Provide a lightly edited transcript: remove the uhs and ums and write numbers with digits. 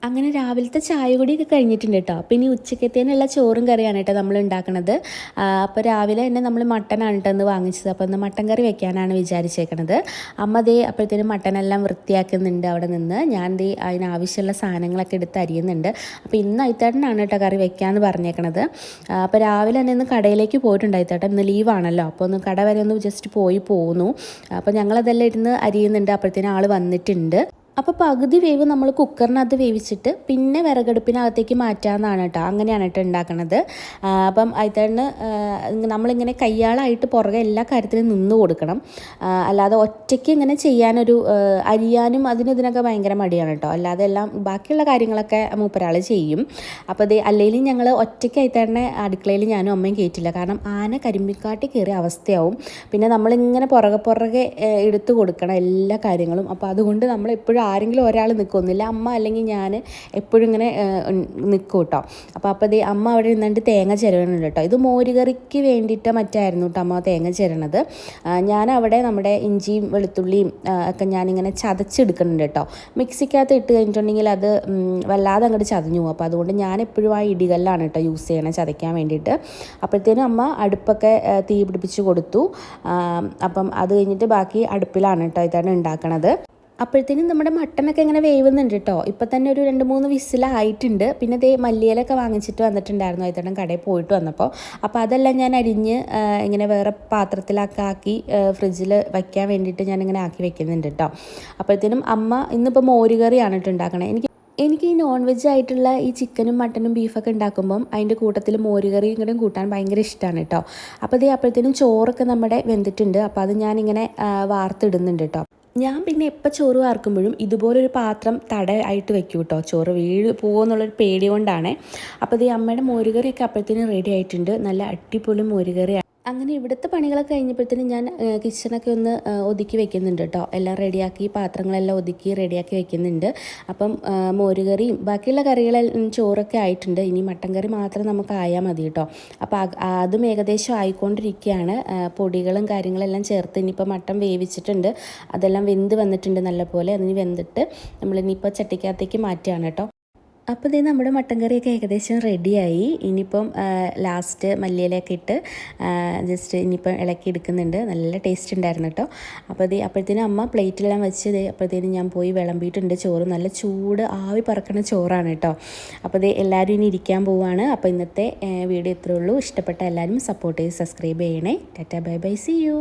അങ്ങനെ രാവിലത്തെ ചായ കുടിയൊക്കെ കഴിഞ്ഞിട്ടുണ്ട് കേട്ടോ. പിന്നെ ഉച്ചക്കത്തേനുള്ള ചോറും കറിയാണ് കേട്ടോ നമ്മൾ ഉണ്ടാക്കുന്നത്. അപ്പോൾ രാവിലെ തന്നെ നമ്മൾ മട്ടനാണ് കേട്ടോ ഇന്ന് വാങ്ങിച്ചത്. അപ്പോൾ ഇന്ന് മട്ടൻ കറി വെക്കാനാണ് വിചാരിച്ചേക്കണത്. അമ്മ ദേ അപ്പോഴത്തേനും മട്ടനെല്ലാം വൃത്തിയാക്കുന്നുണ്ട് അവിടെ നിന്ന്. ഞാൻ ദേ അതിനാവശ്യമുള്ള സാധനങ്ങളൊക്കെ എടുത്ത് അരിയുന്നുണ്ട്. അപ്പോൾ ഇന്ന് അയിത്തേട്ടനാണ് കേട്ടോ കറി വെക്കാമെന്ന് പറഞ്ഞേക്കണത്. അപ്പോൾ രാവിലെ തന്നെ ഇന്ന് കടയിലേക്ക് പോയിട്ടുണ്ട് അയിത്തേട്ടൻ. ഇന്ന് ലീവാണല്ലോ, അപ്പോൾ ഒന്ന് കട വരെ ഒന്ന് ജസ്റ്റ് പോന്നു. അപ്പോൾ ഞങ്ങളതെല്ലാം ഇരുന്ന് അരിയുന്നുണ്ട്. അപ്പോഴത്തേനും ആൾ വന്നിട്ടുണ്ട്. അപ്പോൾ പകുതി വേവ് നമ്മൾ കുക്കറിനകത്ത് വേവിച്ചിട്ട് പിന്നെ വിറകടുപ്പിനകത്തേക്ക് മാറ്റാമെന്നാണ് കേട്ടോ. അങ്ങനെയാണ് കേട്ടോ ഉണ്ടാക്കണത്. അപ്പം അതിന് നമ്മളിങ്ങനെ കയ്യാളായിട്ട് പുറകെ എല്ലാ കാര്യത്തിലും നിന്ന് കൊടുക്കണം. അല്ലാതെ ഒറ്റയ്ക്ക് ഇങ്ങനെ ചെയ്യാനൊരു അരിയാനും ഇതിനൊക്കെ ഭയങ്കര മടിയാണ് കേട്ടോ. അല്ലാതെ എല്ലാം ബാക്കിയുള്ള കാര്യങ്ങളൊക്കെ മൂപ്പരാൾ ചെയ്യും. അപ്പോൾ അത് അല്ലെങ്കിലും ഞങ്ങൾ ഒറ്റയ്ക്ക് തന്നെ അടുക്കളയിൽ ഞാനും അമ്മയും കയറ്റില്ല. കാരണം ആന കരിമ്പിക്കാട്ടി കയറിയ അവസ്ഥയാവും. പിന്നെ നമ്മളിങ്ങനെ പുറകെ എടുത്തു കൊടുക്കണം എല്ലാ കാര്യങ്ങളും. അപ്പോൾ അതുകൊണ്ട് നമ്മൾ എപ്പോഴും ആരെങ്കിലും ഒരാൾ നിൽക്കൊന്നുമില്ല, അമ്മ അല്ലെങ്കിൽ ഞാൻ എപ്പോഴും ഇങ്ങനെ നിൽക്കും കേട്ടോ. അപ്പോൾ ദേ അമ്മ അവിടെ നിന്നിട്ട് തേങ്ങ ചിരവണുണ്ട് കേട്ടോ. ഇത് മോരുകറിക്ക് വേണ്ടിയിട്ട് മറ്റായിരുന്നു കേട്ടോ അമ്മ തേങ്ങ ചിരണത്. ഞാനവിടെ നമ്മുടെ ഇഞ്ചിയും വെളുത്തുള്ളിയും ഒക്കെ ഞാനിങ്ങനെ ചതച്ചെടുക്കുന്നുണ്ട് കേട്ടോ. മിക്സിക്കകത്ത് ഇട്ട് കഴിഞ്ഞിട്ടുണ്ടെങ്കിൽ അത് വല്ലാതെ അങ്ങോട്ട് ചതഞ്ഞു പോകും. അപ്പോൾ അതുകൊണ്ട് ഞാൻ എപ്പോഴും ആ ഇടികല്ലാണ് കേട്ടോ യൂസ് ചെയ്യണത് ചതയ്ക്കാൻ വേണ്ടിയിട്ട്. അപ്പോഴത്തേനും അമ്മ അടുപ്പൊക്കെ തീ പിടിപ്പിച്ച് കൊടുത്തു. അപ്പം അത് കഴിഞ്ഞിട്ട് ബാക്കി അടുപ്പിലാണ് കേട്ടോ ഇതാണ് ഉണ്ടാക്കണത്. അപ്പോഴത്തേനും നമ്മുടെ മട്ടനൊക്കെ ഇങ്ങനെ വേവുന്നുണ്ട് കേട്ടോ. ഇപ്പം തന്നെ ഒരു 2-3 വിസിലായിട്ടുണ്ട്. പിന്നെ ദേ മല്ലിയിലൊക്കെ വാങ്ങിച്ചിട്ട് വന്നിട്ടുണ്ടായിരുന്നു അതിത്തടം കടയിൽ പോയിട്ട് വന്നപ്പോൾ. അപ്പോൾ അതെല്ലാം ഞാൻ അരിഞ്ഞ് ഇങ്ങനെ വേറെ പാത്രത്തിലൊക്കെ ആക്കി ഫ്രിഡ്ജിൽ വയ്ക്കാൻ വേണ്ടിയിട്ട് ഞാനിങ്ങനെ ആക്കി വെക്കുന്നുണ്ട് കേട്ടോ. അപ്പോഴത്തേനും അമ്മ ഇന്നിപ്പോൾ മോരുകറിയാണ് കേട്ടോ ഉണ്ടാക്കണത്. എനിക്ക് ഈ നോൺ വെജ് ആയിട്ടുള്ള ഈ ചിക്കനും മട്ടനും ബീഫൊക്കെ ഉണ്ടാക്കുമ്പം അതിൻ്റെ കൂട്ടത്തിൽ മോരുകറി ഇങ്ങോട്ടും കൂട്ടാൻ ഭയങ്കര ഇഷ്ടമാണ് കേട്ടോ. അപ്പോൾ ഇത് അപ്പോഴത്തേനും ചോറൊക്കെ നമ്മുടെ വെന്തിട്ടുണ്ട്. അപ്പോൾ അത് ഞാനിങ്ങനെ വാർത്തിടുന്നുണ്ട് കേട്ടോ. ഞാൻ പിന്നെ എപ്പോൾ ചോറ് വാർക്കുമ്പോഴും ഇതുപോലൊരു പാത്രം ആയിട്ട് വെക്കും കേട്ടോ. ചോറ് പോകുമെന്നുള്ളൊരു പേടി കൊണ്ടാണ്. അപ്പോൾ ഇത് അമ്മയുടെ മോരുകറിയൊക്കെ അപ്പോഴത്തേനും റെഡി ആയിട്ടുണ്ട്. നല്ല അടിപൊളി മോരുകറി. അങ്ങനെ ഇവിടുത്തെ പണികളൊക്കെ കഴിഞ്ഞപ്പോഴത്തേനും ഞാൻ കിച്ചണൊക്കെ ഒന്ന് ഒതുക്കി വെക്കുന്നുണ്ട് കേട്ടോ. എല്ലാം റെഡിയാക്കി പാത്രങ്ങളെല്ലാം ഒതുക്കി റെഡിയാക്കി വെക്കുന്നുണ്ട്. അപ്പം മോരുകറിയും ബാക്കിയുള്ള കറികളെല്ലാം ചോറൊക്കെ ആയിട്ടുണ്ട്. ഇനി മട്ടൻ കറി മാത്രം നമുക്ക് ആയാൽ മതി കേട്ടോ. അപ്പോൾ അതും ഏകദേശം ആയിക്കൊണ്ടിരിക്കുകയാണ്. പൊടികളും കാര്യങ്ങളെല്ലാം ചേർത്ത് ഇനിയിപ്പോൾ മട്ടൻ വേവിച്ചിട്ടുണ്ട്. അതെല്ലാം വെന്ത് വന്നിട്ടുണ്ട് നല്ലപോലെ. അതിന് വെന്തിട്ട് നമ്മളിനിയിപ്പോൾ ചട്ടിക്കകത്തേക്ക് മാറ്റുകയാണ് കേട്ടോ. അപ്പോൾ ഇത് നമ്മുടെ മട്ടൻ കറിയൊക്കെ ഏകദേശം റെഡിയായി. ഇനിയിപ്പം ലാസ്റ്റ് മല്ലിയിലൊക്കെ ഇട്ട് ജസ്റ്റ് ഇനിയിപ്പം ഇളക്കി എടുക്കുന്നുണ്ട്. നല്ല ടേസ്റ്റ് ഉണ്ടായിരുന്നു കേട്ടോ. അപ്പോൾ ഇത് അപ്പോഴത്തേനും അമ്മ പ്ലേറ്റിലെല്ലാം വെച്ച് അപ്പോഴത്തേനും ഞാൻ പോയി വിളമ്പിയിട്ടുണ്ട് ചോറ്. നല്ല ചൂട് ആവി പറക്കണ ചോറാണ് കേട്ടോ. അപ്പോൾ ഇത് എല്ലാവരും ഇനി ഇരിക്കാൻ പോവുകയാണ്. അപ്പോൾ ഇന്നത്തെ വീഡിയോ ഇത്രയേ ഉള്ളൂ. ഇഷ്ടപ്പെട്ട എല്ലാവരും സപ്പോർട്ട് ചെയ്ത് സബ്സ്ക്രൈബ് ചെയ്യണേ. Tata bye bye, see U.